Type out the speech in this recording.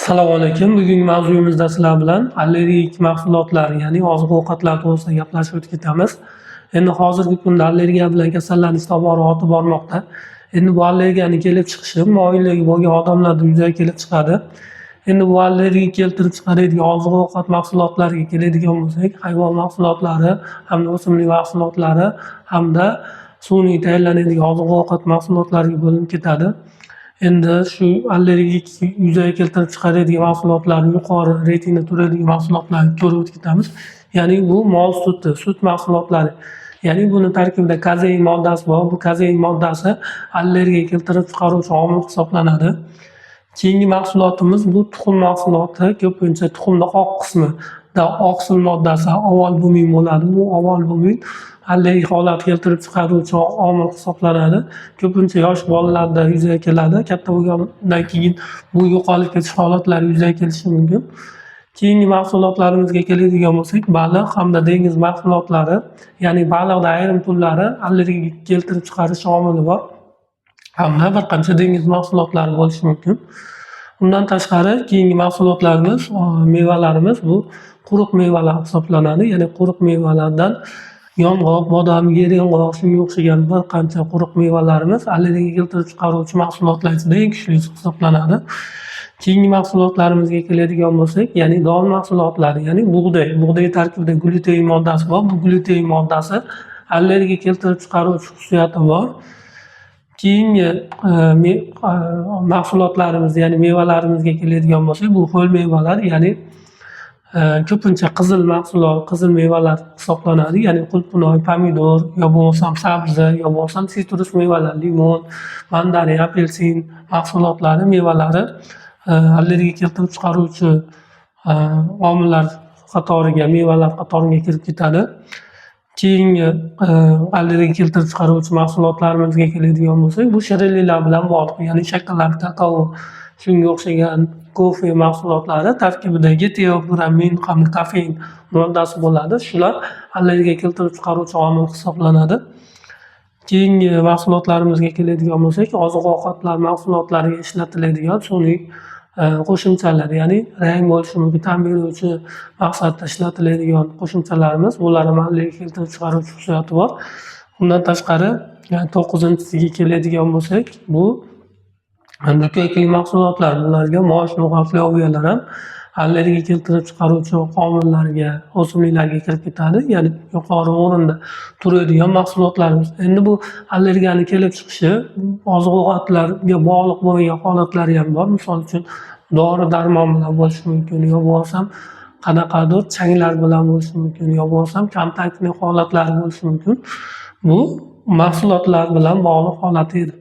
Assalomu alaykum. Bugungi mavzuyimizda sizlar bilan allergik mahsulotlar, ya'ni oziq-ovqatlar to'g'risida gaplashib o'tib ketamiz. Endi hozirgi kunda allergiya bilan kasallanish tobora ortib bormoqda. Endi bu allergiyaning kelib chiqishi moyilligi bo'lgan odamlarda yuzaga kelib chiqadi. Endi bu allergiya keltirib chiqaradigan oziq-ovqat mahsulotlariga keladigan bo'lsak, hayvon mahsulotlari, hamda o'simlik mahsulotlari, hamda sun'iy tayyorlanadigan oziq-ovqat mahsulotlariga bo'linib ketadi. Endi shu allergik yuzaga keltirib chiqaradigan mahsulotlarni yuqori reytingda turadigan mahsulotlarni ko'rib o'tib ketamiz. Ya'ni bu mol suti, sut mahsulotlari. Ya'ni buni tarkibida kazein moddasi bor. Bu kazein moddasi allergiya keltirib chiqaruvchi omil hisoblanadi. Keyingi mahsulotimiz bu tuxum mahsuloti. Ko'pincha tuxumning oq qismida oqsil moddasi ovalbumin bo'ladi. Bu ovalbumin allergik holat keltirib chiqaruvchi omil hisoblanadi. Ko'pincha yosh bolalarda yuzaga keladi. Katta bo'lgandan keyin bu yo'qolib ketish holatlari yuzaga kelishi mumkin. Keyingi mahsulotlarimizga keladigan bo'lsak, baliq hamda dengiz mahsulotlari, ya'ni baliqda ayrim turlari allergiya keltirib chiqarish omili bor. Hamda bir qancha dengiz mahsulotlari bo'lishi mumkin. Undan tashqari keyingi mahsulotlarimiz, mevalarimiz bu quruq mevalar hisoblanadi. Ya'ni quruq mevalardan yong'oq, bodam, yong'oq, shunga o'xshagan bir qancha quruq mevalarimiz allergiya keltirib chiqaruvchi mahsulotlar ichida eng kuchlisi hisoblanadi. Keyingi mahsulotlarimizga keladigan bo'lsak, ya'ni don mahsulotlari, ya'ni bug'doy. Bug'doy tarkibida glyutein moddasi bor. Bu glyutein moddasi allergiya keltirib chiqaruvchi xususiyati bor. Keyingi mahsulotlarimiz, ya'ni mevalarimizga keladigan bo'lsak, bu ho'l mevalar, ya'ni ko'pincha qizil mahsulot, qizil mevalar hisoblanadi. Ya'ni qulpunoy, pomidor, yo bo'lmasam sabzi, yo bo'lmasam sitrus mevalar, limon, mandarin, apelsin mahsulotlari, mevalari allergiya keltirib chiqaruvchi omillar qatoriga, mevalar qatoriga kirib ketadi. Keyingi allergiya keltirib chiqaruvchi mahsulotlarimizga keladigan bo'lsak, bu shirinliklar bilan bog'liq, ya'ni shokolad, kakao, shunga o'xshagan kofe mahsulotlari tarkibida geteobramin hamda kofein moddasi bo'ladi. Shular allergiya keltirib chiqaruvchi omil hisoblanadi. Keyingi mahsulotlarimizga keladigan bo'lsak, oziq-ovqatlar mahsulotlariga ishlatiladigan sun'iy qo'shimchalar, ya'ni rang bo'lishi mumkin, ta'm beruvchi maqsadda ishlatiladigan qo'shimchalarimiz, bular ham allergiya keltirib chiqaruvchi xususiyati bor. Undan tashqari, 9-siga keladigan bo'lsak, bu dukkakli mahsulotlar, bularga mosh, no'g'at, loviyalar ham allergiya keltirib chiqaruvchi omillarga, o'simliklarga kirib ketadi. Ya'ni yuqori o'rinda turadigan mahsulotlarimiz. Endi bu allergiyaning kelib chiqishi oziq-ovqatlarga bog'liq bo'lgan holatlari ham bor. Misol uchun dori-darmon bilan bo'lishi mumkin, yo bo'lmasam qanaqadir changlar bilan bo'lishi mumkin, yo bo'lmasam kontaktli holatlar bo'lishi mumkin. Bu mahsulotlar bilan bog'liq holat edi.